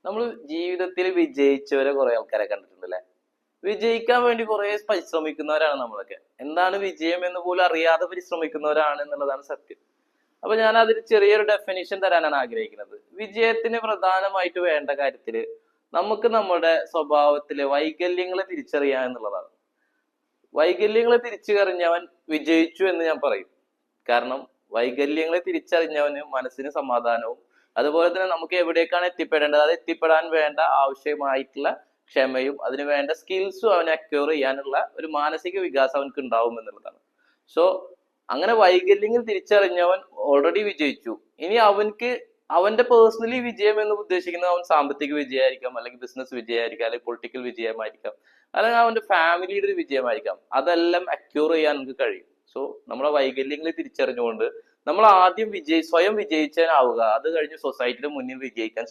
നമ്മൾ ജീവിതത്തിൽ വിജയിച്ചവരെ കുറെ ആൾക്കാരെ കണ്ടിട്ടുണ്ടല്ലേ. വിജയിക്കാൻ വേണ്ടി കുറെ പരിശ്രമിക്കുന്നവരാണ് നമ്മളൊക്കെ. എന്താണ് വിജയം എന്ന് പോലും അറിയാതെ പരിശ്രമിക്കുന്നവരാണ് എന്നുള്ളതാണ് സത്യം. അപ്പൊ ഞാൻ അതിൽ ചെറിയൊരു ഡെഫിനിഷൻ തരാനാണ് ആഗ്രഹിക്കുന്നത്. വിജയത്തിന് പ്രധാനമായിട്ട് വേണ്ട കാര്യത്തില് നമുക്ക് നമ്മുടെ സ്വഭാവത്തിലെ വൈകല്യങ്ങളെ തിരിച്ചറിയുക എന്നുള്ളതാണ്. വൈകല്യങ്ങളെ തിരിച്ചറിഞ്ഞവൻ വിജയിച്ചു എന്ന് ഞാൻ പറയും. കാരണം വൈകല്യങ്ങളെ തിരിച്ചറിഞ്ഞവന് മനസ്സിന് സമാധാനവും, അതുപോലെ തന്നെ നമുക്ക് എവിടേക്കാണ് എത്തിപ്പെടേണ്ടത് അത് എത്തിപ്പെടാൻ വേണ്ട ആവശ്യമായിട്ടുള്ള ക്ഷമയും അതിന് വേണ്ട സ്കിൽസും അവനെ അക്യൂർ ചെയ്യാനുള്ള ഒരു മാനസിക വികാസം അവനക്ക് ഉണ്ടാവും എന്നുള്ളതാണ്. സോ അങ്ങനെ വൈകല്യങ്ങൾ തിരിച്ചറിഞ്ഞവൻ ഓൾറെഡി വിജയിച്ചു. ഇനി അവന്റെ പേഴ്സണലി വിജയം എന്ന് ഉദ്ദേശിക്കുന്നത് അവൻ സാമ്പത്തിക വിജയമായിരിക്കാം, അല്ലെങ്കിൽ ബിസിനസ് വിജയമായിരിക്കാം, അല്ലെങ്കിൽ പൊളിറ്റിക്കൽ വിജയമായിരിക്കാം, അല്ലെങ്കിൽ അവന്റെ ഫാമിലിയുടെ ഒരു വിജയമായിരിക്കാം. അതെല്ലാം അക്യൂർ ചെയ്യാൻ നമുക്ക് കഴിയും. സോ നമ്മളെ വൈകല്യങ്ങൾ തിരിച്ചറിഞ്ഞുകൊണ്ട് നമ്മൾ ആദ്യം സ്വയം വിജയിച്ചാനാവുക. അത് കഴിഞ്ഞ് സൊസൈറ്റിയുടെ മുന്നിൽ വിജയിക്കാൻ